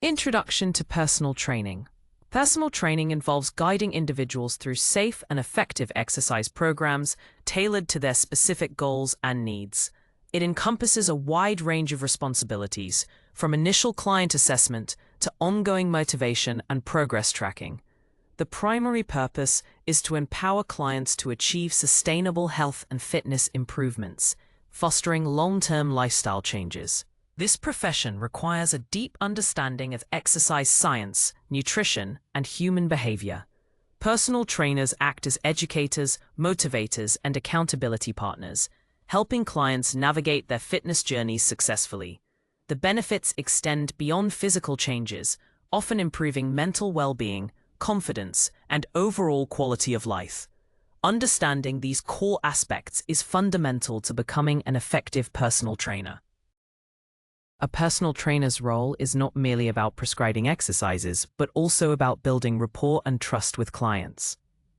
Introduction to personal training. Personal training involves guiding individuals through safe and effective exercise programs tailored to their specific goals and needs. It encompasses a wide range of responsibilities, from initial client assessment to ongoing motivation and progress tracking. The primary purpose is to empower clients to achieve sustainable health and fitness improvements, fostering long-term lifestyle changes. This profession requires a deep understanding of exercise science, nutrition, and human behavior. Personal trainers act as educators, motivators, and accountability partners, helping clients navigate their fitness journeys successfully. The benefits extend beyond physical changes, often improving mental well-being, confidence, and overall quality of life. Understanding these core aspects is fundamental to becoming an effective personal trainer. A personal trainer's role is not merely about prescribing exercises, but also about building rapport and trust with clients.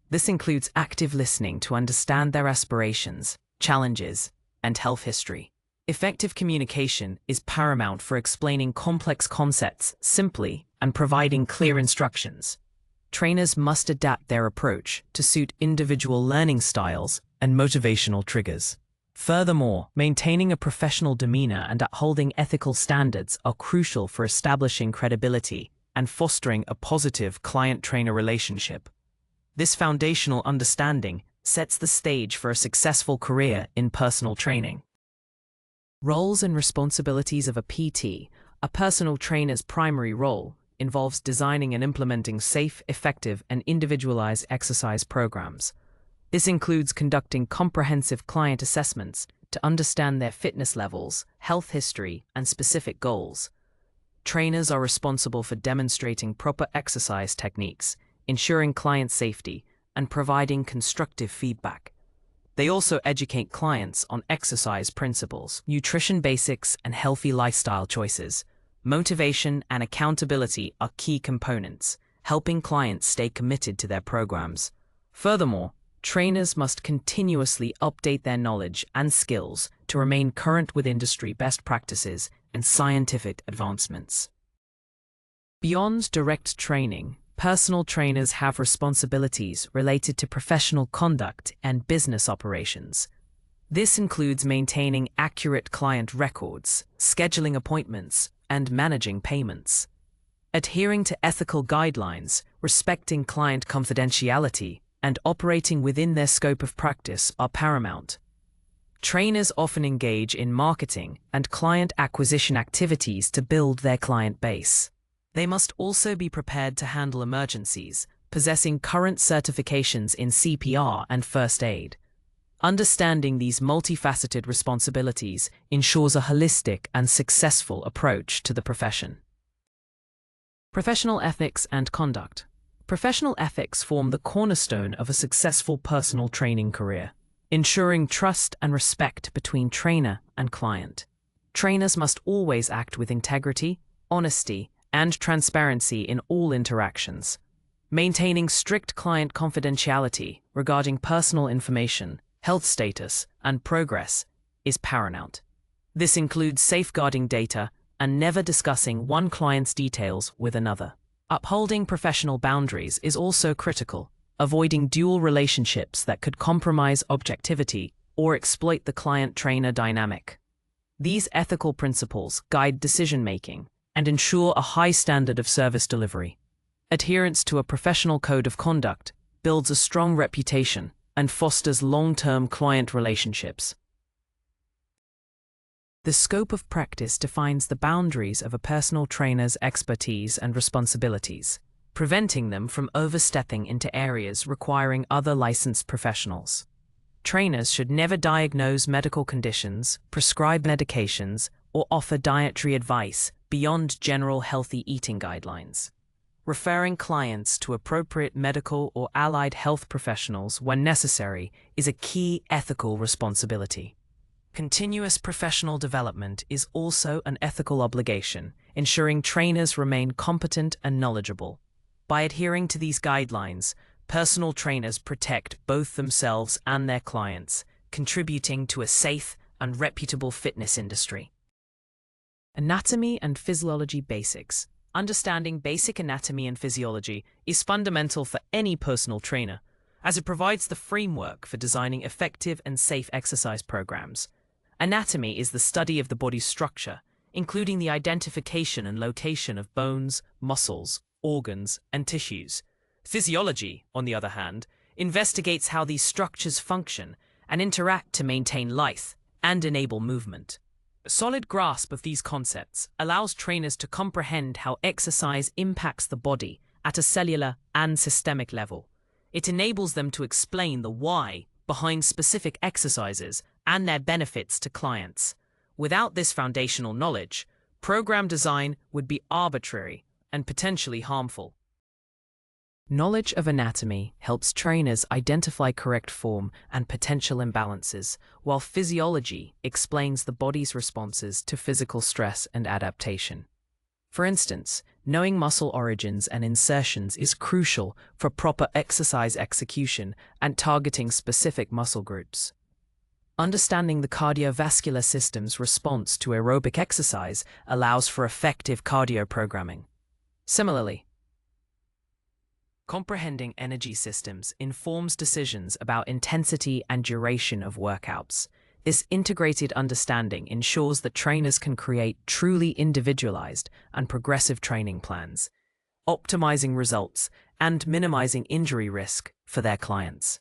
This includes active listening to understand their aspirations, challenges, and health history. Effective communication is paramount for explaining complex concepts simply and providing clear instructions. Trainers must adapt their approach to suit individual learning styles and motivational triggers. Furthermore, maintaining a professional demeanor and upholding ethical standards are crucial for establishing credibility and fostering a positive client-trainer relationship. This foundational understanding sets the stage for a successful career in personal training. Roles and responsibilities of a PT. A personal trainer's primary role involves designing and implementing safe, effective, and individualized exercise programs. This includes conducting comprehensive client assessments to understand their fitness levels, health history, and specific goals. Trainers are responsible for demonstrating proper exercise techniques, ensuring client safety, and providing constructive feedback. They also educate clients on exercise principles, nutrition basics, and healthy lifestyle choices. Motivation and accountability are key components, helping clients stay committed to their programs. Furthermore, trainers must continuously update their knowledge and skills to remain current with industry best practices and scientific advancements. Beyond direct training, personal trainers have responsibilities related to professional conduct and business operations. This includes maintaining accurate client records, scheduling appointments, and managing payments. Adhering to ethical guidelines, respecting client confidentiality, and operating within their scope of practice are paramount. Trainers often engage in marketing and client acquisition activities to build their client base. They must also be prepared to handle emergencies, possessing current certifications in CPR and first aid. Understanding these multifaceted responsibilities ensures a holistic and successful approach to the profession. Professional ethics and conduct. Professional ethics form the cornerstone of a successful personal training career, ensuring trust and respect between trainer and client. Trainers must always act with integrity, honesty, and transparency in all interactions. Maintaining strict client confidentiality regarding personal information, health status, and progress is paramount. This includes safeguarding data and never discussing one client's details with another. Upholding professional boundaries is also critical, avoiding dual relationships that could compromise objectivity or exploit the client-trainer dynamic. These ethical principles guide decision-making and ensure a high standard of service delivery. Adherence to a professional code of conduct builds a strong reputation and fosters long-term client relationships. The scope of practice defines the boundaries of a personal trainer's expertise and responsibilities, preventing them from overstepping into areas requiring other licensed professionals. Trainers should never diagnose medical conditions, prescribe medications, or offer dietary advice beyond general healthy eating guidelines. Referring clients to appropriate medical or allied health professionals when necessary is a key ethical responsibility. Continuous professional development is also an ethical obligation, ensuring trainers remain competent and knowledgeable. By adhering to these guidelines, personal trainers protect both themselves and their clients, contributing to a safe and reputable fitness industry. Anatomy and physiology basics. Understanding basic anatomy and physiology is fundamental for any personal trainer, as it provides the framework for designing effective and safe exercise programs. Anatomy is the study of the body's structure, including the identification and location of bones, muscles, organs, and tissues. Physiology, on the other hand, investigates how these structures function and interact to maintain life and enable movement. A solid grasp of these concepts allows trainers to comprehend how exercise impacts the body at a cellular and systemic level. It enables them to explain the why behind specific exercises and their benefits to clients. Without this foundational knowledge, program design would be arbitrary and potentially harmful. Knowledge of anatomy helps trainers identify correct form and potential imbalances, while physiology explains the body's responses to physical stress and adaptation. For instance, knowing muscle origins and insertions is crucial for proper exercise execution and targeting specific muscle groups. Understanding the cardiovascular system's response to aerobic exercise allows for effective cardio programming. Similarly, comprehending energy systems informs decisions about intensity and duration of workouts. This integrated understanding ensures that trainers can create truly individualized and progressive training plans, optimizing results and minimizing injury risk for their clients.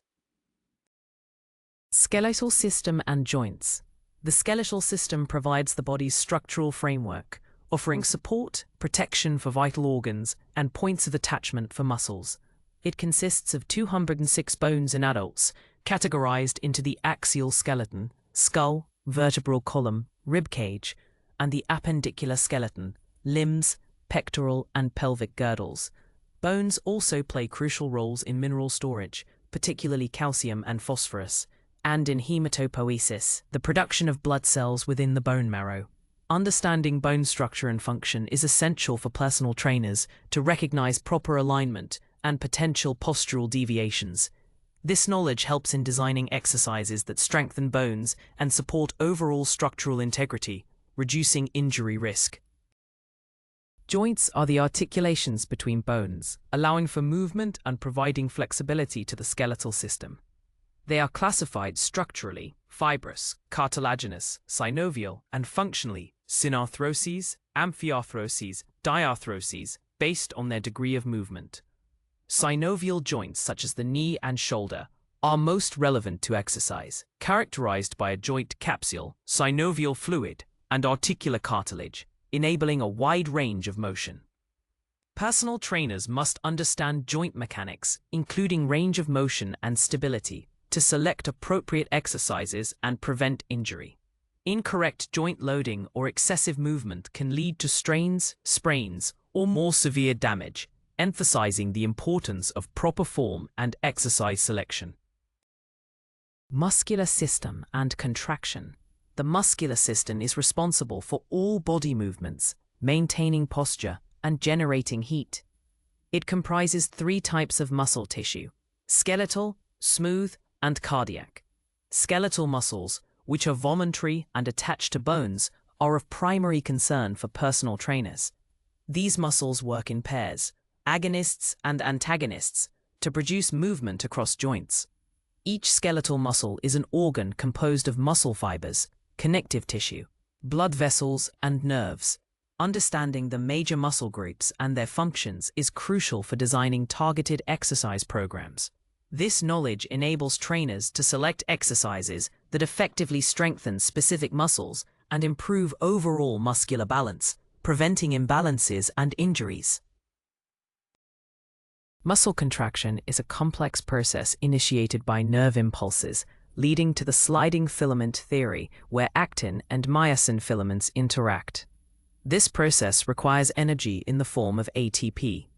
Skeletal system and joints. The skeletal system provides the body's structural framework, offering support, protection for vital organs, and points of attachment for muscles. It consists of 206 bones in adults, categorized into the axial skeleton, skull, vertebral column, rib cage, and the appendicular skeleton, limbs, pectoral and pelvic girdles. Bones also play crucial roles in mineral storage, particularly calcium and phosphorus, and in hematopoiesis, the production of blood cells within the bone marrow. Understanding bone structure and function is essential for personal trainers to recognize proper alignment and potential postural deviations. This knowledge helps in designing exercises that strengthen bones and support overall structural integrity, reducing injury risk. Joints are the articulations between bones, allowing for movement and providing flexibility to the skeletal system. They are classified structurally: fibrous, cartilaginous, synovial, and functionally: synarthroses, amphiarthroses, diarthroses, based on their degree of movement. Synovial joints, such as the knee and shoulder, are most relevant to exercise, characterized by a joint capsule, synovial fluid, and articular cartilage, enabling a wide range of motion. Personal trainers must understand joint mechanics, including range of motion and stability, to select appropriate exercises and prevent injury. Incorrect joint loading or excessive movement can lead to strains, sprains, or more severe damage, emphasizing the importance of proper form and exercise selection. Muscular system and contraction. The muscular system is responsible for all body movements, maintaining posture, and generating heat. It comprises 3 types of muscle tissue: skeletal, smooth, and cardiac. Skeletal muscles, which are voluntary and attached to bones, are of primary concern for personal trainers. These muscles work in pairs, agonists and antagonists, to produce movement across joints. Each skeletal muscle is an organ composed of muscle fibers, connective tissue, blood vessels, and nerves. Understanding the major muscle groups and their functions is crucial for designing targeted exercise programs. This knowledge enables trainers to select exercises that effectively strengthen specific muscles and improve overall muscular balance, preventing imbalances and injuries. Muscle contraction is a complex process initiated by nerve impulses, leading to the sliding filament theory, where actin and myosin filaments interact. This process requires energy in the form of ATP.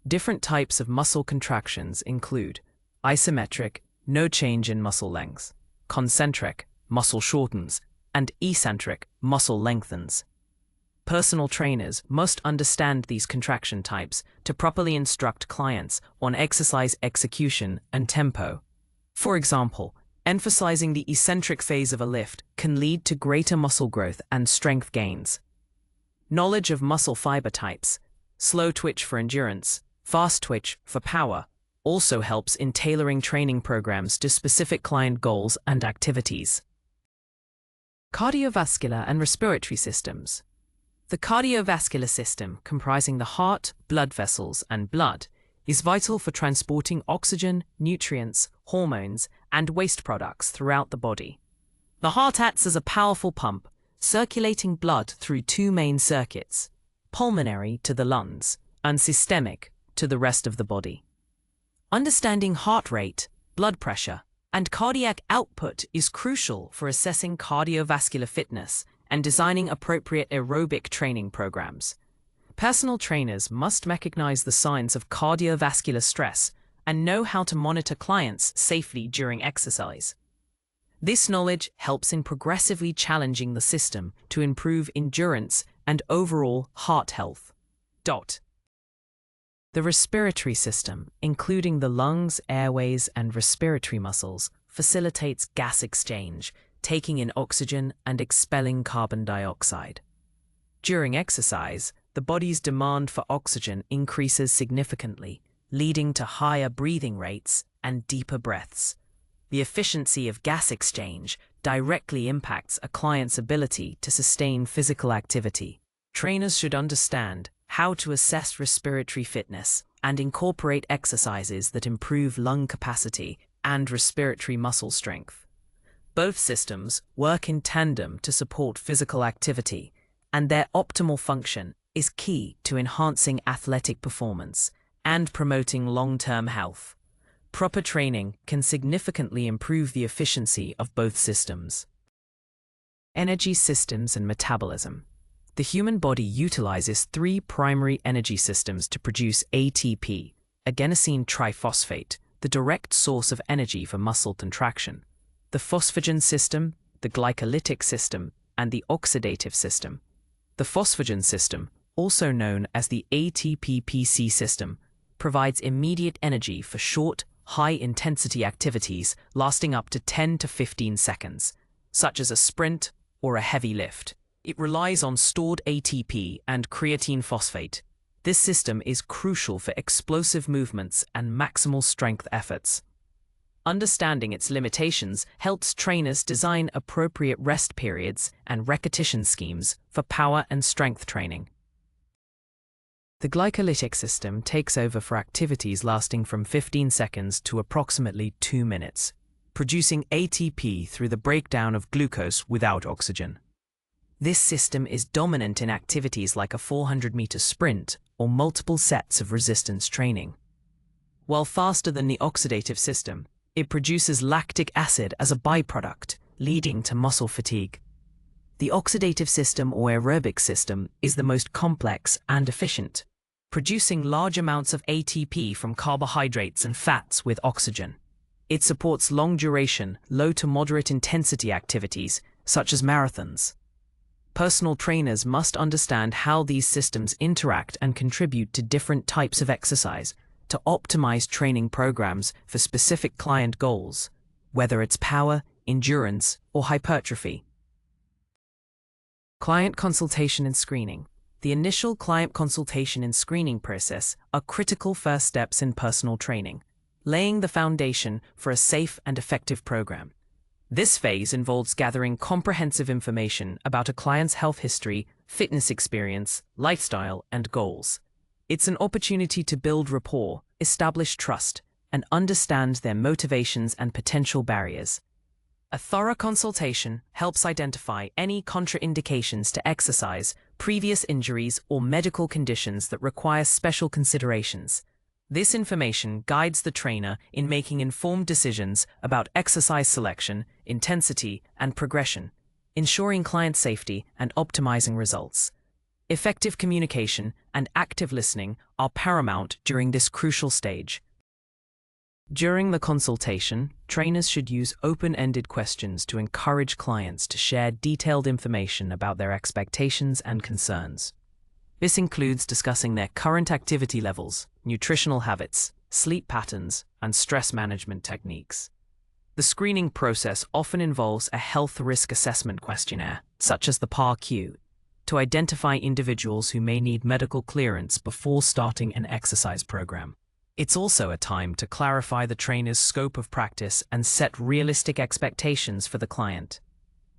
Different types of muscle contractions include isometric, no change in muscle length; concentric, muscle shortens; and eccentric, muscle lengthens. Personal trainers must understand these contraction types to properly instruct clients on exercise execution and tempo. For example, emphasizing the eccentric phase of a lift can lead to greater muscle growth and strength gains. Knowledge of muscle fiber types. slow twitch for endurance, fast twitch for power, also helps in tailoring training programs to specific client goals and activities. Cardiovascular and respiratory systems. The cardiovascular system, comprising the heart, blood vessels, and blood, is vital for transporting oxygen, nutrients, hormones, and waste products throughout the body. The heart acts as a powerful pump, circulating blood through two main circuits, pulmonary to the lungs and systemic to the rest of the body. Understanding heart rate, blood pressure, and cardiac output is crucial for assessing cardiovascular fitness and designing appropriate aerobic training programs. Personal trainers must recognize the signs of cardiovascular stress and know how to monitor clients safely during exercise. This knowledge helps in progressively challenging the system to improve endurance and overall heart health. The respiratory system, including the lungs, airways, and respiratory muscles, facilitates gas exchange, taking in oxygen and expelling carbon dioxide. During exercise, the body's demand for oxygen increases significantly, leading to higher breathing rates and deeper breaths. The efficiency of gas exchange directly impacts a client's ability to sustain physical activity. Trainers should understand how to assess respiratory fitness and incorporate exercises that improve lung capacity and respiratory muscle strength. Both systems work in tandem to support physical activity, and their optimal function is key to enhancing athletic performance and promoting long-term health. Proper training can significantly improve the efficiency of both systems. Energy systems and metabolism. The human body utilizes three primary energy systems to produce ATP, adenosine triphosphate, the direct source of energy for muscle contraction, the phosphagen system, the glycolytic system, and the oxidative system. The phosphagen system, also known as the ATP-PC system, provides immediate energy for short, high-intensity activities lasting up to 10 to 15 seconds, such as a sprint or a heavy lift. It relies on stored ATP and creatine phosphate. This system is crucial for explosive movements and maximal strength efforts. Understanding its limitations helps trainers design appropriate rest periods and repetition schemes for power and strength training. The glycolytic system takes over for activities lasting from 15 seconds to approximately 2 minutes, producing ATP through the breakdown of glucose without oxygen. This system is dominant in activities like a 400-meter sprint or multiple sets of resistance training. While faster than the oxidative system, it produces lactic acid as a byproduct, leading to muscle fatigue. The oxidative system or aerobic system is the most complex and efficient, producing large amounts of ATP from carbohydrates and fats with oxygen. It supports long-duration, low to moderate intensity activities, such as marathons. Personal trainers must understand how these systems interact and contribute to different types of exercise to optimize training programs for specific client goals, whether it's power, endurance, or hypertrophy. Client consultation and screening. The initial client consultation and screening process are critical first steps in personal training, laying the foundation for a safe and effective program. This phase involves gathering comprehensive information about a client's health history, fitness experience, lifestyle, and goals. It's an opportunity to build rapport, establish trust, and understand their motivations and potential barriers. A thorough consultation helps identify any contraindications to exercise, previous injuries, or medical conditions that require special considerations. This information guides the trainer in making informed decisions about exercise selection, intensity, and progression, ensuring client safety and optimizing results. Effective communication and active listening are paramount during this crucial stage. During the consultation, trainers should use open-ended questions to encourage clients to share detailed information about their expectations and concerns. This includes discussing their current activity levels, nutritional habits, sleep patterns, and stress management techniques. The screening process often involves a health risk assessment questionnaire, such as the PAR-Q. to identify individuals who may need medical clearance before starting an exercise program. It's also a time to clarify the trainer's scope of practice and set realistic expectations for the client.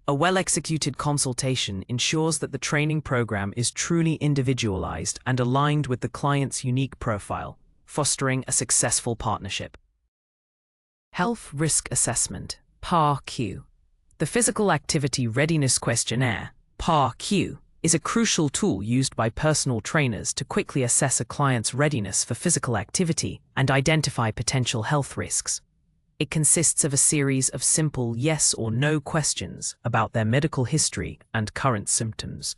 A well-executed consultation ensures that the training program is truly individualized and aligned with the client's unique profile, fostering a successful partnership. Health Risk Assessment, PAR-Q. The Physical Activity Readiness Questionnaire, PAR-Q, is a crucial tool used by personal trainers to quickly assess a client's readiness for physical activity and identify potential health risks. It consists of a series of simple yes or no questions about their medical history and current symptoms.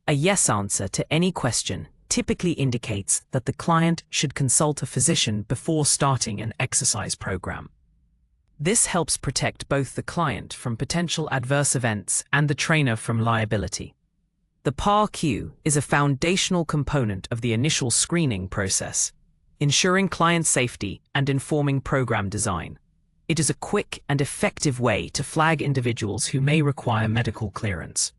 A yes answer to any question typically indicates that the client should consult a physician before starting an exercise program. This helps protect both the client from potential adverse events and the trainer from liability. The PAR-Q is a foundational component of the initial screening process, ensuring client safety and informing program design. It is a quick and effective way to flag individuals who may require medical clearance.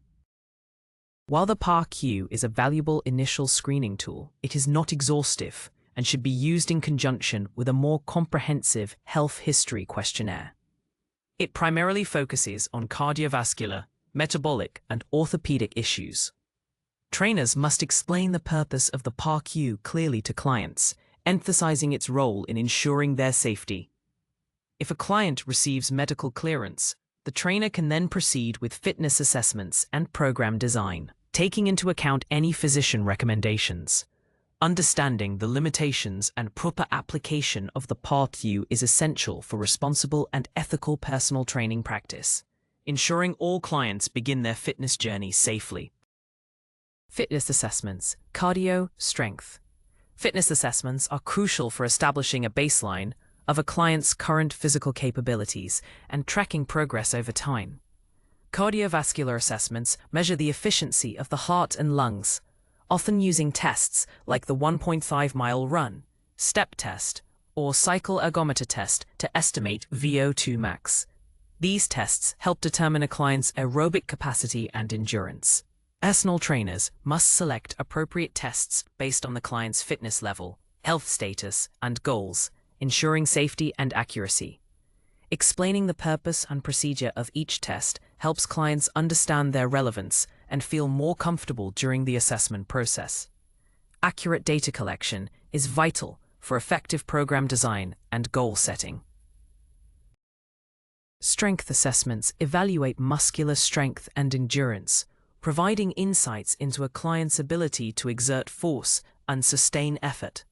While the PAR-Q is a valuable initial screening tool, it is not exhaustive and should be used in conjunction with a more comprehensive health history questionnaire. It primarily focuses on cardiovascular, metabolic, and orthopedic issues. Trainers must explain the purpose of the PAR-Q clearly to clients, emphasizing its role in ensuring their safety. If a client receives medical clearance, the trainer can then proceed with fitness assessments and program design, taking into account any physician recommendations. Understanding the limitations and proper application of the PAR-Q is essential for responsible and ethical personal training practice, ensuring all clients begin their fitness journey safely. Fitness assessments, cardio, strength. Fitness assessments are crucial for establishing a baseline of a client's current physical capabilities and tracking progress over time. Cardiovascular assessments measure the efficiency of the heart and lungs, often using tests like the 1.5-mile run, step test, or cycle ergometer test to estimate VO2 max. These tests help determine a client's aerobic capacity and endurance. Personal trainers must select appropriate tests based on the client's fitness level, health status, and goals, ensuring safety and accuracy. Explaining the purpose and procedure of each test helps clients understand their relevance and feel more comfortable during the assessment process. Accurate data collection is vital for effective program design and goal setting. Strength assessments evaluate muscular strength and endurance, providing insights into a client's ability to exert force and sustain effort.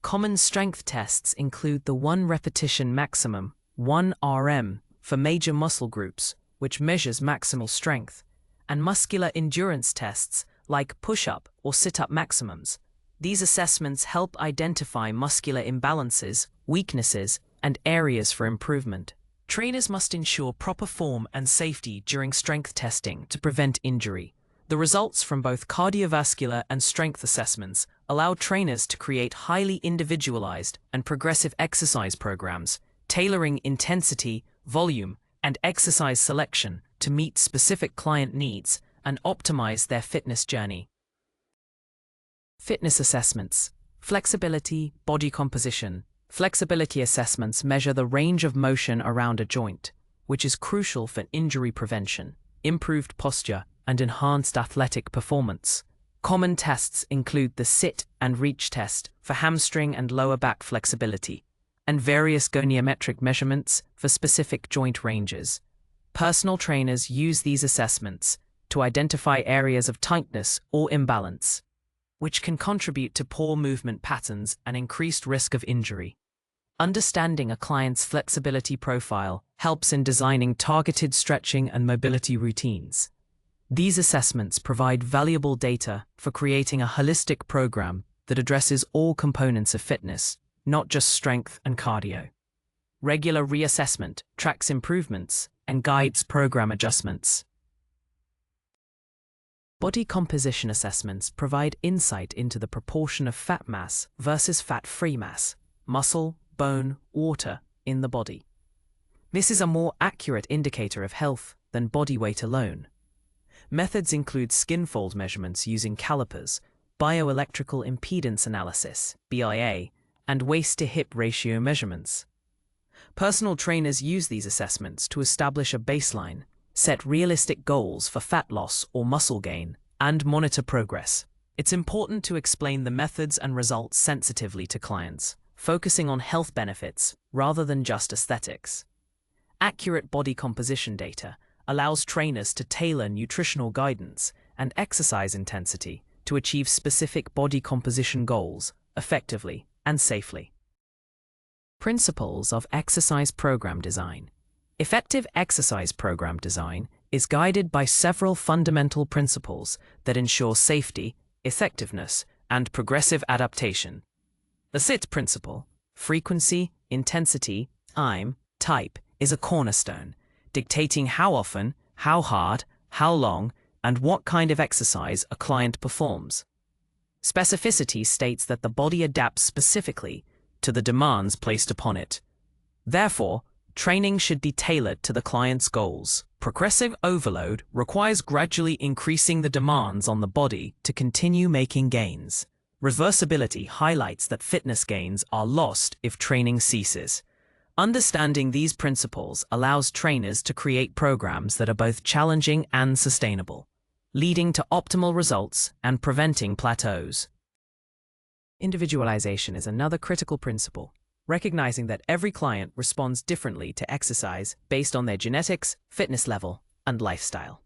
Common strength tests include the 1 repetition maximum, 1 RM, for major muscle groups, which measures maximal strength, and muscular endurance tests like push-up or sit-up maximums. These assessments help identify muscular imbalances, weaknesses, and areas for improvement. Trainers must ensure proper form and safety during strength testing to prevent injury. The results from both cardiovascular and strength assessments allow trainers to create highly individualized and progressive exercise programs, tailoring intensity, volume, and exercise selection to meet specific client needs and optimize their fitness journey. Fitness assessments, flexibility, body composition. Flexibility assessments measure the range of motion around a joint, which is crucial for injury prevention, improved posture, and enhanced athletic performance. Common tests include the sit and reach test for hamstring and lower back flexibility, and various goniometric measurements for specific joint ranges. Personal trainers use these assessments to identify areas of tightness or imbalance, which can contribute to poor movement patterns and increased risk of injury. Understanding a client's flexibility profile helps in designing targeted stretching and mobility routines. These assessments provide valuable data for creating a holistic program that addresses all components of fitness, not just strength and cardio. Regular reassessment tracks improvements and guides program adjustments. Body composition assessments provide insight into the proportion of fat mass versus fat-free mass, muscle, bone, water in the body. This is a more accurate indicator of health than body weight alone. Methods include skin fold measurements using calipers, bioelectrical impedance analysis, BIA, and waist-to-hip ratio measurements. Personal trainers use these assessments to establish a baseline, set realistic goals for fat loss or muscle gain, and monitor progress. It's important to explain the methods and results sensitively to clients, focusing on health benefits rather than just aesthetics. Accurate body composition data allows trainers to tailor nutritional guidance and exercise intensity to achieve specific body composition goals effectively and safely. Principles of exercise program design. Effective exercise program design is guided by several fundamental principles that ensure safety, effectiveness, and progressive adaptation. The SIT principle, frequency, intensity, time, type, is a cornerstone, dictating how often, how hard, how long, and what kind of exercise a client performs. Specificity states that the body adapts specifically to the demands placed upon it. Therefore, training should be tailored to the client's goals. Progressive overload requires gradually increasing the demands on the body to continue making gains. Reversibility highlights that fitness gains are lost if training ceases. Understanding these principles allows trainers to create programs that are both challenging and sustainable, leading to optimal results and preventing plateaus. Individualization is another critical principle, recognizing that every client responds differently to exercise based on their genetics, fitness level, and lifestyle.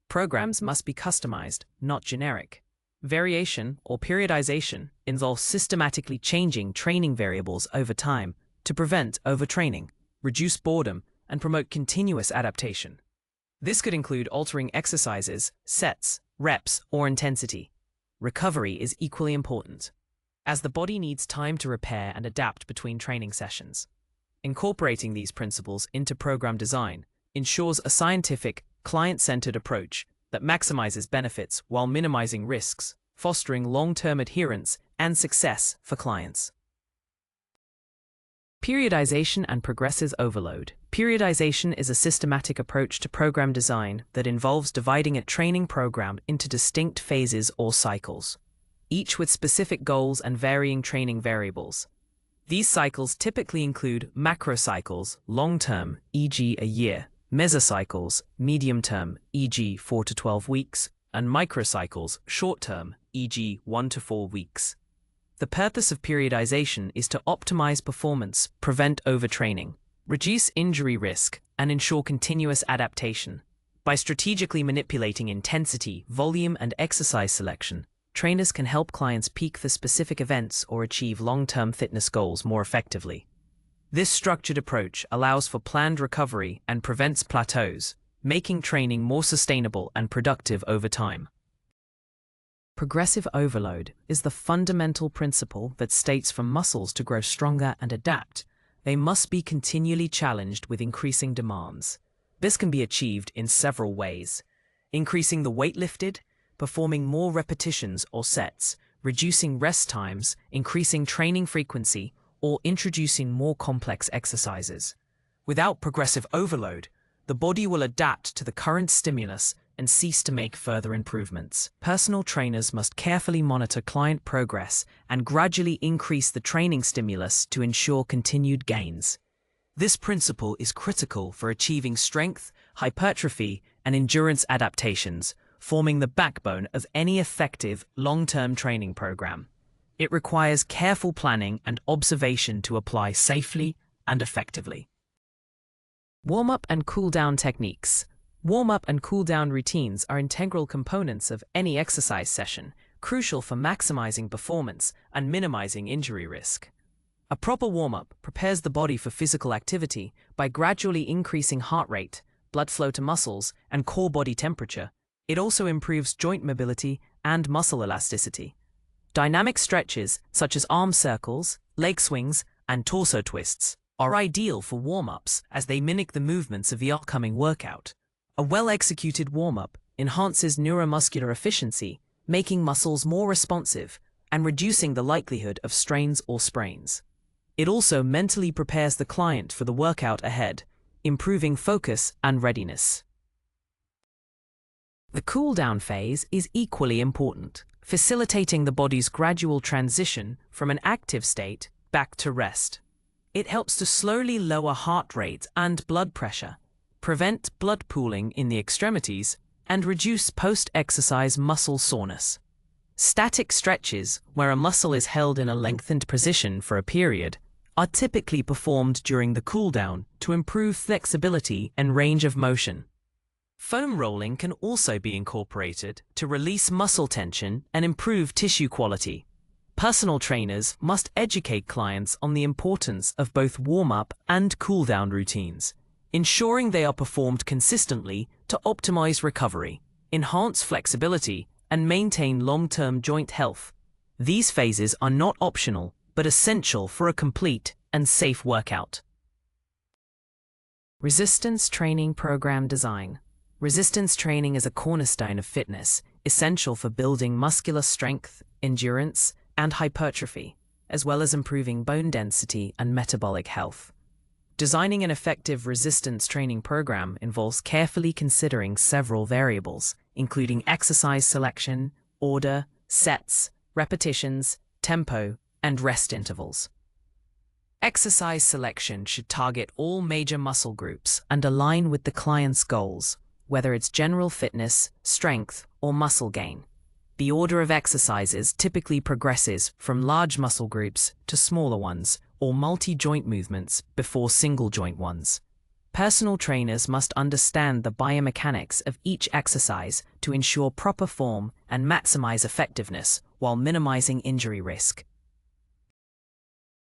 Programs must be customized, not generic. Variation or periodization involves systematically changing training variables over time to prevent overtraining, reduce boredom, and promote continuous adaptation. This could include altering exercises, sets, reps, or intensity. Recovery is equally important, as the body needs time to repair and adapt between training sessions. Incorporating these principles into program design ensures a scientific, client-centered approach that maximizes benefits while minimizing risks, fostering long-term adherence and success for clients. Periodization and progressive overload. Periodization is a systematic approach to program design that involves dividing a training program into distinct phases or cycles, each with specific goals and varying training variables. These cycles typically include macrocycles, long-term, e.g. a year, mesocycles, medium-term, e.g. 4 to 12 weeks, and microcycles, short-term, e.g. 1 to 4 weeks. The purpose of periodization is to optimize performance, prevent overtraining, reduce injury risk, and ensure continuous adaptation. By strategically manipulating intensity, volume, and exercise selection, trainers can help clients peak for specific events or achieve long-term fitness goals more effectively. This structured approach allows for planned recovery and prevents plateaus, making training more sustainable and productive over time. Progressive overload is the fundamental principle that states for muscles to grow stronger and adapt, they must be continually challenged with increasing demands. This can be achieved in several ways: increasing the weight lifted, performing more repetitions or sets, reducing rest times, increasing training frequency, or introducing more complex exercises. Without progressive overload, the body will adapt to the current stimulus and cease to make further improvements. Personal trainers must carefully monitor client progress and gradually increase the training stimulus to ensure continued gains. This principle is critical for achieving strength, hypertrophy, and endurance adaptations, forming the backbone of any effective long-term training program. It requires careful planning and observation to apply safely and effectively. Warm-up and cool-down techniques. Warm-up and cool-down routines are integral components of any exercise session, crucial for maximizing performance and minimizing injury risk. A proper warm-up prepares the body for physical activity by gradually increasing heart rate, blood flow to muscles, and core body temperature. It also improves joint mobility and muscle elasticity. Dynamic stretches, such as arm circles, leg swings, and torso twists, are ideal for warm-ups as they mimic the movements of the upcoming workout. A well-executed warm-up enhances neuromuscular efficiency, making muscles more responsive and reducing the likelihood of strains or sprains. It also mentally prepares the client for the workout ahead, improving focus and readiness. The cool-down phase is equally important, facilitating the body's gradual transition from an active state back to rest. It helps to slowly lower heart rate and blood pressure, prevent blood pooling in the extremities, and reduce post-exercise muscle soreness. Static stretches, where a muscle is held in a lengthened position for a period, are typically performed during the cool-down to improve flexibility and range of motion. Foam rolling can also be incorporated to release muscle tension and improve tissue quality. Personal trainers must educate clients on the importance of both warm-up and cool-down routines, ensuring they are performed consistently to optimize recovery, enhance flexibility, and maintain long-term joint health. These phases are not optional, but essential for a complete and safe workout. Resistance training program design. Resistance training is a cornerstone of fitness, essential for building muscular strength, endurance, and hypertrophy, as well as improving bone density and metabolic health. Designing an effective resistance training program involves carefully considering several variables, including exercise selection, order, sets, repetitions, tempo, and rest intervals. Exercise selection should target all major muscle groups and align with the client's goals, whether it's general fitness, strength, or muscle gain. The order of exercises typically progresses from large muscle groups to smaller ones, or multi-joint movements before single-joint ones. Personal trainers must understand the biomechanics of each exercise to ensure proper form and maximize effectiveness while minimizing injury risk.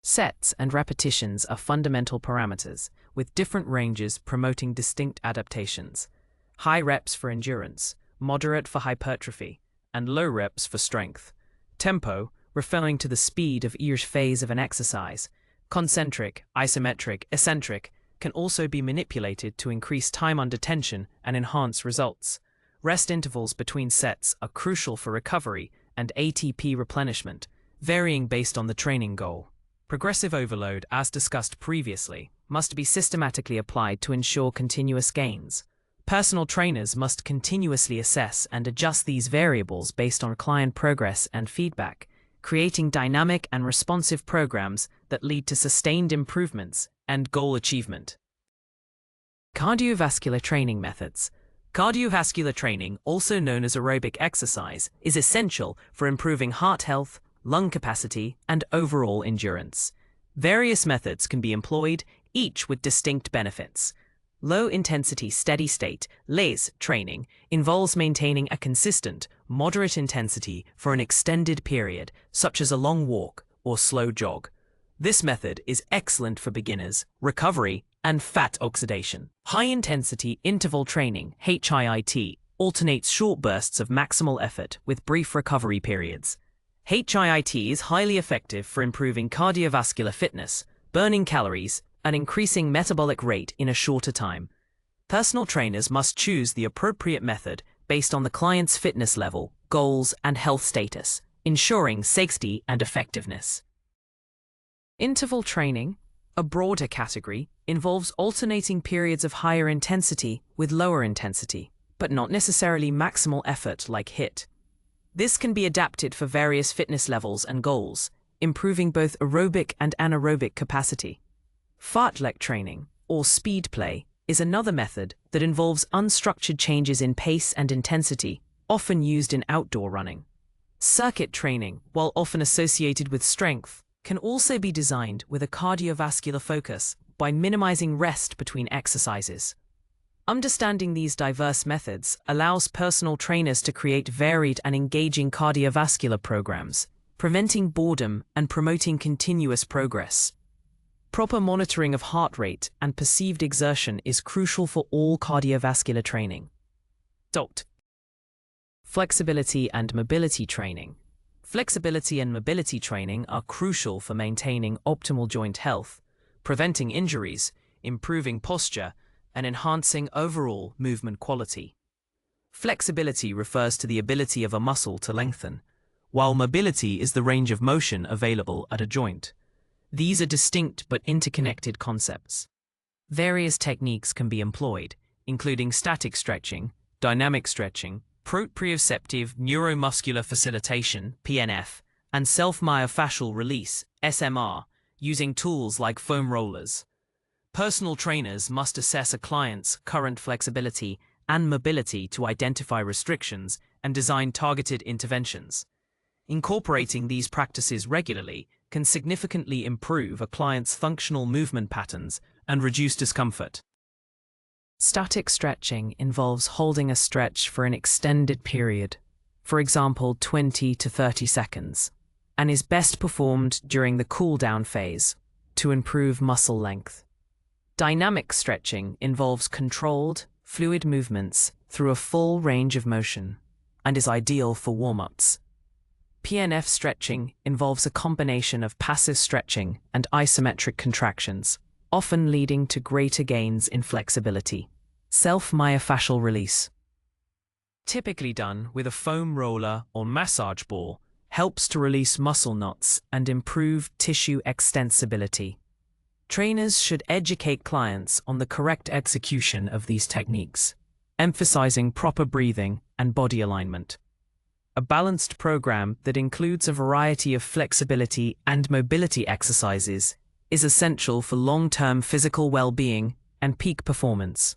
Sets and repetitions are fundamental parameters, with different ranges promoting distinct adaptations. High reps for endurance, moderate for hypertrophy, and low reps for strength. Tempo, referring to the speed of each phase of an exercise. Concentric, isometric, eccentric, can also be manipulated to increase time under tension and enhance results. Rest intervals between sets are crucial for recovery and ATP replenishment, varying based on the training goal. Progressive overload, as discussed previously, must be systematically applied to ensure continuous gains. Personal trainers must continuously assess and adjust these variables based on client progress and feedback, creating dynamic and responsive programs that lead to sustained improvements and goal achievement. Cardiovascular training methods. Cardiovascular training, also known as aerobic exercise, is essential for improving heart health, lung capacity, and overall endurance. Various methods can be employed, each with distinct benefits. Low-intensity steady-state (LAIS) training involves maintaining a consistent, moderate intensity for an extended period, such as a long walk or slow jog. This method is excellent for beginners, recovery, and fat oxidation. High-intensity interval training (HIIT) alternates short bursts of maximal effort with brief recovery periods. HIIT is highly effective for improving cardiovascular fitness, burning calories, and increasing metabolic rate in a shorter time. Personal trainers must choose the appropriate method based on the client's fitness level, goals, and health status, ensuring safety and effectiveness. Interval training, a broader category, involves alternating periods of higher intensity with lower intensity, but not necessarily maximal effort like HIIT. This can be adapted for various fitness levels and goals, improving both aerobic and anaerobic capacity. Fartlek training, or speed play, is another method that involves unstructured changes in pace and intensity, often used in outdoor running. Circuit training, while often associated with strength, can also be designed with a cardiovascular focus by minimizing rest between exercises. Understanding these diverse methods allows personal trainers to create varied and engaging cardiovascular programs, preventing boredom and promoting continuous progress. Proper monitoring of heart rate and perceived exertion is crucial for all cardiovascular training. Flexibility and mobility training. Flexibility and mobility training are crucial for maintaining optimal joint health, preventing injuries, improving posture, and enhancing overall movement quality. Flexibility refers to the ability of a muscle to lengthen, while mobility is the range of motion available at a joint. These are distinct but interconnected concepts. Various techniques can be employed, including static stretching, dynamic stretching, proprioceptive neuromuscular facilitation, PNF, and self-myofascial release, SMR, using tools like foam rollers. Personal trainers must assess a client's current flexibility and mobility to identify restrictions and design targeted interventions. Incorporating these practices regularly can significantly improve a client's functional movement patterns and reduce discomfort. Static stretching involves holding a stretch for an extended period, for example 20 to 30 seconds, and is best performed during the cool-down phase to improve muscle length. Dynamic stretching involves controlled, fluid movements through a full range of motion and is ideal for warm-ups. PNF stretching involves a combination of passive stretching and isometric contractions, often leading to greater gains in flexibility. Self-myofascial release, typically done with a foam roller or massage ball, helps to release muscle knots and improve tissue extensibility. Trainers should educate clients on the correct execution of these techniques, emphasizing proper breathing and body alignment. A balanced program that includes a variety of flexibility and mobility exercises is essential for long-term physical well-being and peak performance.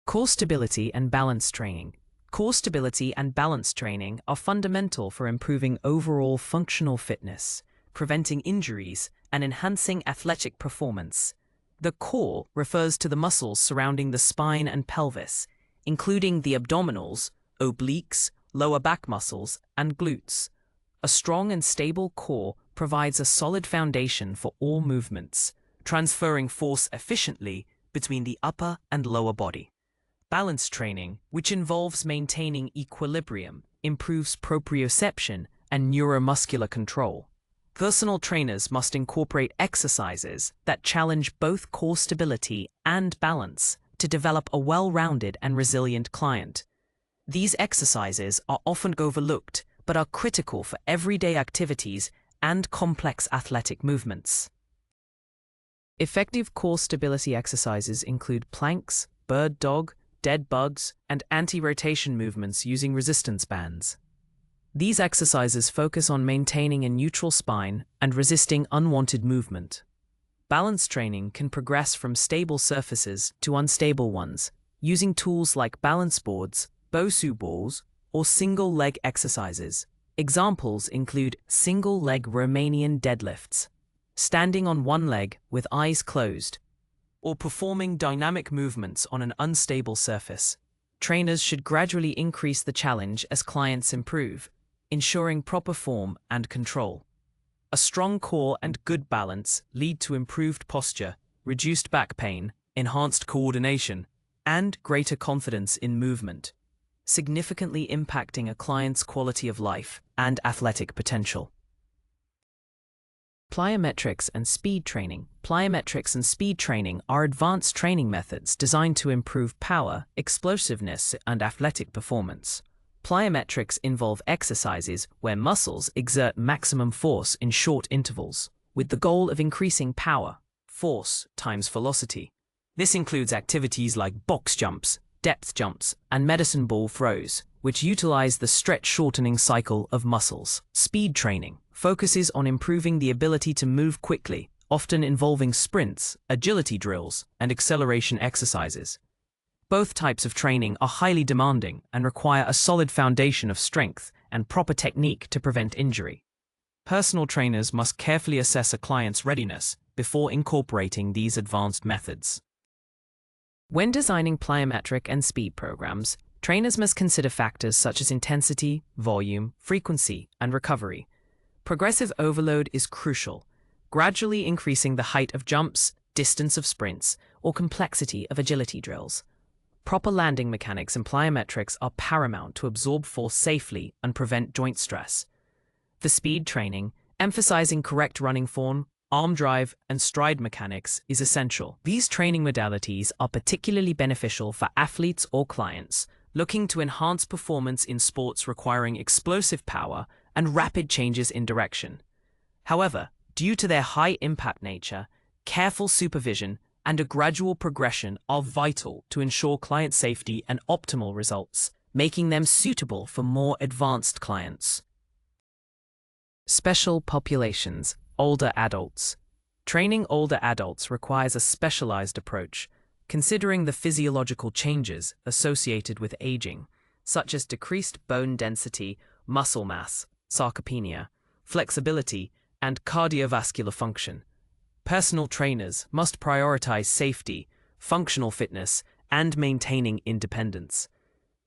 Core stability and balance training. Core stability and balance training are fundamental for improving overall functional fitness, preventing injuries, and enhancing athletic performance. The core refers to the muscles surrounding the spine and pelvis, including the abdominals, obliques, lower back muscles, and glutes. A strong and stable core provides a solid foundation for all movements, transferring force efficiently between the upper and lower body. Balance training, which involves maintaining equilibrium, improves proprioception and neuromuscular control. Personal trainers must incorporate exercises that challenge both core stability and balance to develop a well-rounded and resilient client. These exercises are often overlooked but are critical for everyday activities and complex athletic movements. Effective core stability exercises include planks, bird dog, dead bugs, and anti-rotation movements using resistance bands. These exercises focus on maintaining a neutral spine and resisting unwanted movement. Balance training can progress from stable surfaces to unstable ones, using tools like balance boards, Bosu balls, or single-leg exercises. Examples include single-leg Romanian deadlifts, standing on one leg with eyes closed, or performing dynamic movements on an unstable surface. Trainers should gradually increase the challenge as clients improve, ensuring proper form and control. A strong core and good balance lead to improved posture, reduced back pain, enhanced coordination, and greater confidence in movement, significantly impacting a client's quality of life and athletic potential. Plyometrics and speed training. Plyometrics and speed training are advanced training methods designed to improve power, explosiveness, and athletic performance. Plyometrics involve exercises where muscles exert maximum force in short intervals, with the goal of increasing power, force times velocity. This includes activities like box jumps, depth jumps, and medicine ball throws, which utilize the stretch-shortening cycle of muscles. Speed training focuses on improving the ability to move quickly, often involving sprints, agility drills, and acceleration exercises. Both types of training are highly demanding and require a solid foundation of strength and proper technique to prevent injury. Personal trainers must carefully assess a client's readiness before incorporating these advanced methods. When designing plyometric and speed programs, trainers must consider factors such as intensity, volume, frequency, and recovery. Progressive overload is crucial, gradually increasing the height of jumps, distance of sprints, or complexity of agility drills. Proper landing mechanics and plyometrics are paramount to absorb force safely and prevent joint stress. For speed training, emphasizing correct running form, arm drive, and stride mechanics is essential. These training modalities are particularly beneficial for athletes or clients looking to enhance performance in sports requiring explosive power and rapid changes in direction. However, due to their high-impact nature, careful supervision and a gradual progression are vital to ensure client safety and optimal results. making them suitable for more advanced clients. Special populations, older adults. Training older adults requires a specialized approach, considering the physiological changes associated with aging, such as decreased bone density, muscle mass, sarcopenia, flexibility, and cardiovascular function. Personal trainers must prioritize safety, functional fitness, and maintaining independence.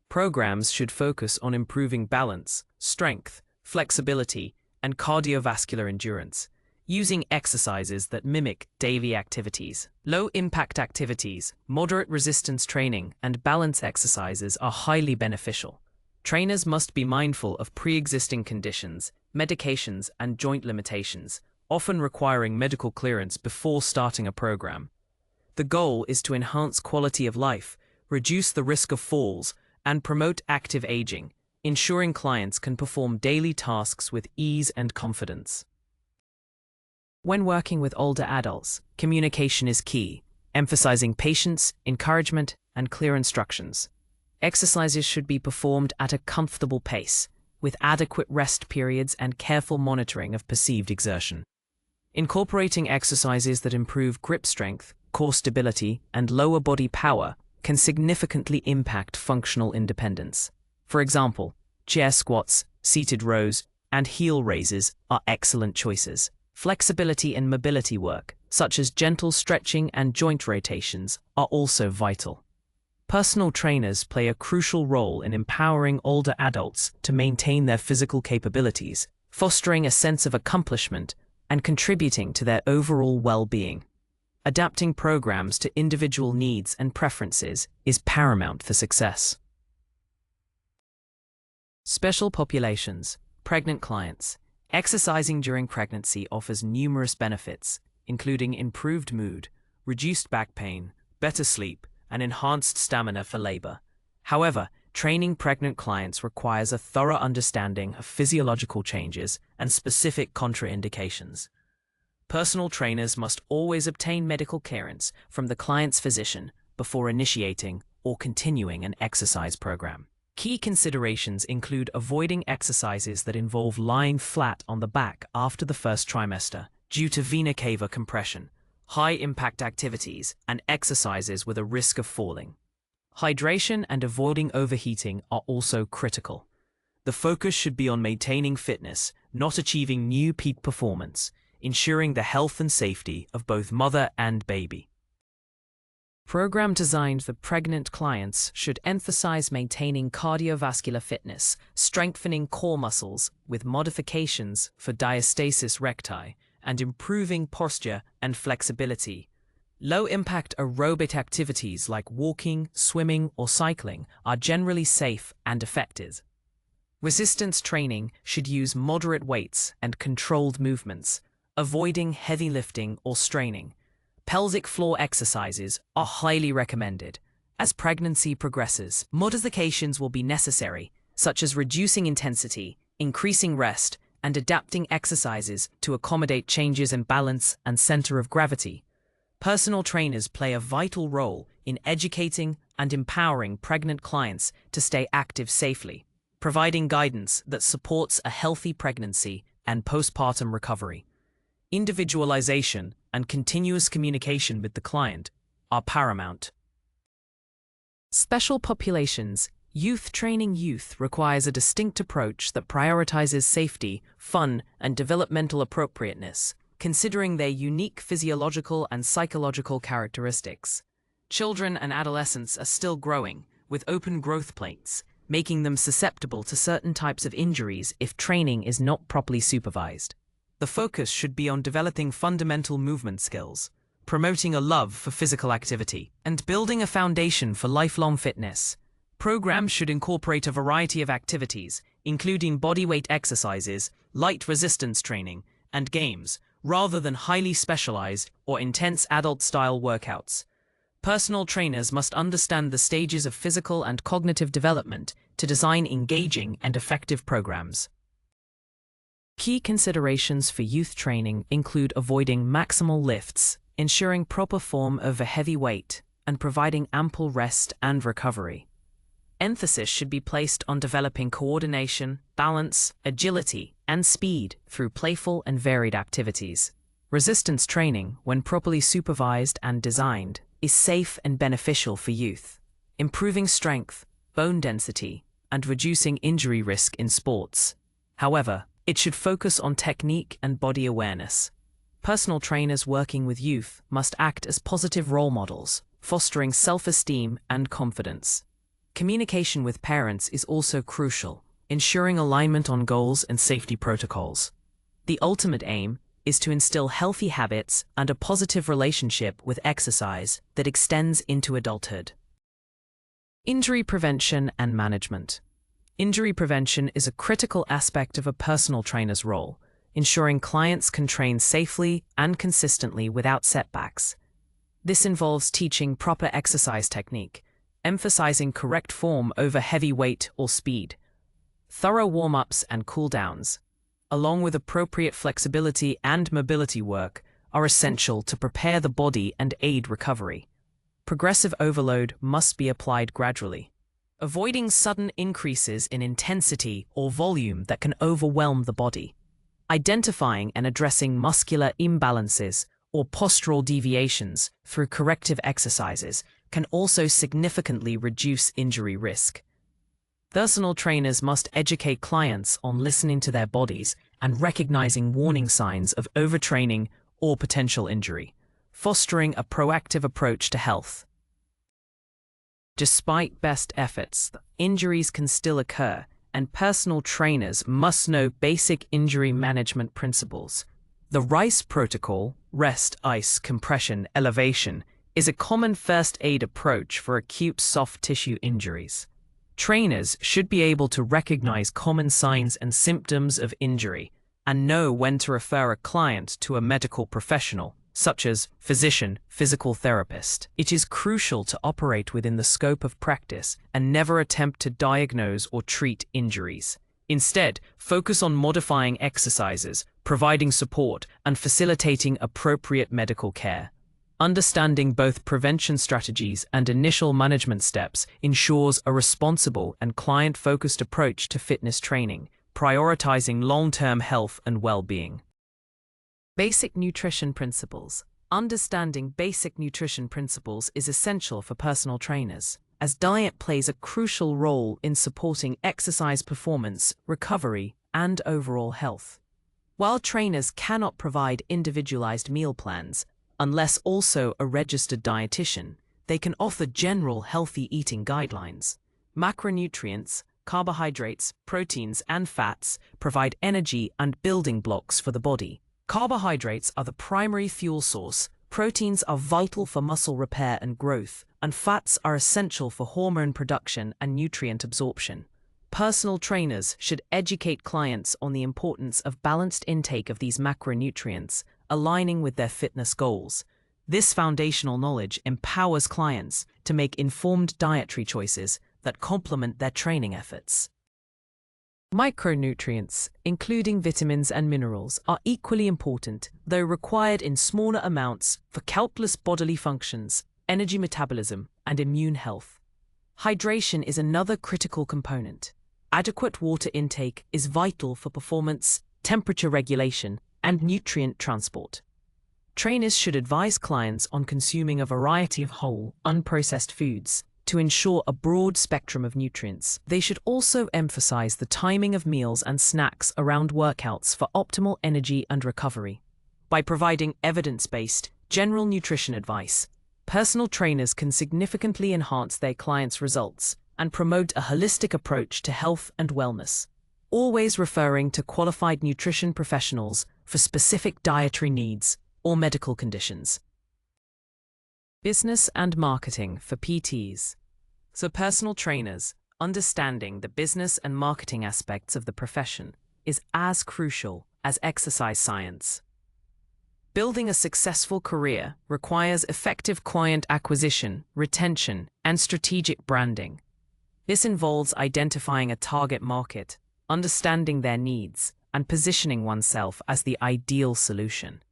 Programs should focus on improving balance, strength, flexibility, and cardiovascular endurance, using exercises that mimic daily activities. Low-impact activities, moderate resistance training, and balance exercises are highly beneficial. Trainers must be mindful of pre-existing conditions, medications, and joint limitations, often requiring medical clearance before starting a program. The goal is to enhance quality of life, reduce the risk of falls, and promote active aging, ensuring clients can perform daily tasks with ease and confidence. When working with older adults, communication is key, emphasizing patience, encouragement, and clear instructions. Exercises should be performed at a comfortable pace, with adequate rest periods and careful monitoring of perceived exertion. Incorporating exercises that improve grip strength, core stability, and lower body power can significantly impact functional independence. For example, chair squats, seated rows, and heel raises are excellent choices. Flexibility and mobility work, such as gentle stretching and joint rotations, are also vital. Personal trainers play a crucial role in empowering older adults to maintain their physical capabilities, fostering a sense of accomplishment and contributing to their overall well-being. Adapting programs to individual needs and preferences is paramount for success. Special populations, pregnant clients. Exercising during pregnancy offers numerous benefits, including improved mood, reduced back pain, better sleep, and enhanced stamina for labor. However, training pregnant clients requires a thorough understanding of physiological changes and specific contraindications. Personal trainers must always obtain medical clearance from the client's physician before initiating or continuing an exercise program. Key considerations include avoiding exercises that involve lying flat on the back after the first trimester due to vena cava compression, high-impact activities, and exercises with a risk of falling. Hydration and avoiding overheating are also critical. The focus should be on maintaining fitness, not achieving new peak performance, ensuring the health and safety of both mother and baby. Program designed for pregnant clients should emphasize maintaining cardiovascular fitness, strengthening core muscles with modifications for diastasis recti, and improving posture and flexibility. Low-impact aerobic activities like walking, swimming, or cycling are generally safe and effective. Resistance training should use moderate weights and controlled movements, avoiding heavy lifting or straining. Pelvic floor exercises are highly recommended. As pregnancy progresses, modifications will be necessary, such as reducing intensity, increasing rest, and adapting exercises to accommodate changes in balance and center of gravity. Personal trainers play a vital role in educating and empowering pregnant clients to stay active safely, providing guidance that supports a healthy pregnancy and postpartum recovery. Individualization and continuous communication with the client are paramount. Special populations. Youth training requires a distinct approach that prioritizes safety, fun, and developmental appropriateness, considering their unique physiological and psychological characteristics. Children and adolescents are still growing, with open growth plates, making them susceptible to certain types of injuries if training is not properly supervised. The focus should be on developing fundamental movement skills, promoting a love for physical activity, and building a foundation for lifelong fitness. Programs should incorporate a variety of activities, including bodyweight exercises, light resistance training, and games, rather than highly specialized or intense adult-style workouts. Personal trainers must understand the stages of physical and cognitive development to design engaging and effective programs. Key considerations for youth training include avoiding maximal lifts, ensuring proper form over heavy weight, and providing ample rest and recovery. Emphasis should be placed on developing coordination, balance, agility, and speed through playful and varied activities. Resistance training, when properly supervised and designed, is safe and beneficial for youth, improving strength, bone density, and reducing injury risk in sports. However, it should focus on technique and body awareness. Personal trainers working with youth must act as positive role models, fostering self-esteem and confidence. Communication with parents is also crucial, ensuring alignment on goals and safety protocols. The ultimate aim is to instill healthy habits and a positive relationship with exercise that extends into adulthood. Injury prevention and management. Injury prevention is a critical aspect of a personal trainer's role, ensuring clients can train safely and consistently without setbacks. This involves teaching proper exercise technique, emphasizing correct form over heavy weight or speed, thorough warm-ups and cool-downs, along with appropriate flexibility and mobility work, are essential to prepare the body and aid recovery. Progressive overload must be applied gradually, avoiding sudden increases in intensity or volume that can overwhelm the body. Identifying and addressing muscular imbalances or postural deviations through corrective exercises can also significantly reduce injury risk. Personal trainers must educate clients on listening to their bodies and recognizing warning signs of overtraining or potential injury, fostering a proactive approach to health. Despite best efforts, injuries can still occur, and personal trainers must know basic injury management principles. The RICE protocol, rest, ice, compression, elevation, is a common first aid approach for acute soft tissue injuries. Trainers should be able to recognize common signs and symptoms of injury and know when to refer a client to a medical professional, such as physician, physical therapist. It is crucial to operate within the scope of practice and never attempt to diagnose or treat injuries. Instead, focus on modifying exercises, providing support, and facilitating appropriate medical care. Understanding both prevention strategies and initial management steps ensures a responsible and client-focused approach to fitness training, prioritizing long-term health and well-being. Basic nutrition principles. Understanding basic nutrition principles is essential for personal trainers, as diet plays a crucial role in supporting exercise performance, recovery, and overall health. While trainers cannot provide individualized meal plans, unless also a registered dietitian, they can offer general healthy eating guidelines. Macronutrients, carbohydrates, proteins, and fats provide energy and building blocks for the body. Carbohydrates are the primary fuel source, proteins are vital for muscle repair and growth, and fats are essential for hormone production and nutrient absorption. Personal trainers should educate clients on the importance of balanced intake of these macronutrients, aligning with their fitness goals. This foundational knowledge empowers clients to make informed dietary choices that complement their training efforts. Micronutrients, including vitamins and minerals, are equally important, though required in smaller amounts for countless bodily functions, energy metabolism, and immune health. Hydration is another critical component. Adequate water intake is vital for performance, temperature regulation, and nutrient transport. Trainers should advise clients on consuming a variety of whole, unprocessed foods to ensure a broad spectrum of nutrients. They should also emphasize the timing of meals and snacks around workouts for optimal energy and recovery. By providing evidence-based, general nutrition advice, personal trainers can significantly enhance their clients' results and promote a holistic approach to health and wellness, always referring to qualified nutrition professionals for specific dietary needs or medical conditions. Business and marketing for PTs. So personal trainers, understanding the business and marketing aspects of the profession is as crucial as exercise science. Building a successful career requires effective client acquisition, retention, and strategic branding. This involves identifying a target market, understanding their needs, and positioning oneself as the ideal solution.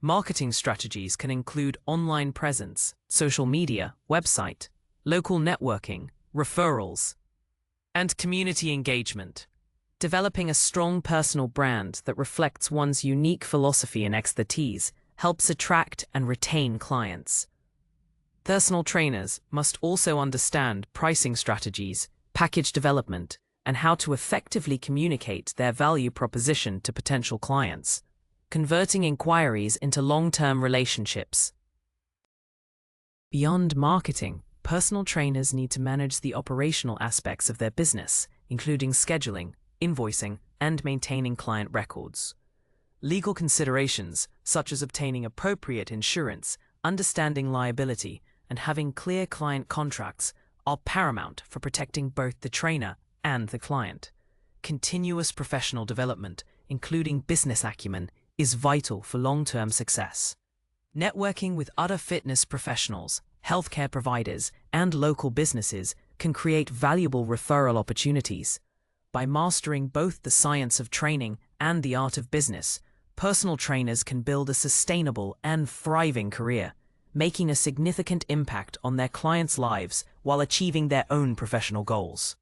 Marketing strategies can include online presence, social media, website, local networking, referrals, and community engagement. Developing a strong personal brand that reflects one's unique philosophy and expertise helps attract and retain clients. Personal trainers must also understand pricing strategies, package development, and how to effectively communicate their value proposition to potential clients, converting inquiries into long-term relationships. Beyond marketing, personal trainers need to manage the operational aspects of their business, including scheduling, invoicing, and maintaining client records. Legal considerations, such as obtaining appropriate insurance, understanding liability, and having clear client contracts, are paramount for protecting both the trainer and the client. Continuous professional development, including business acumen, is vital for long-term success. Networking with other fitness professionals, healthcare providers, and local businesses can create valuable referral opportunities. By mastering both the science of training and the art of business, personal trainers can build a sustainable and thriving career, making a significant impact on their clients' lives while achieving their own professional goals.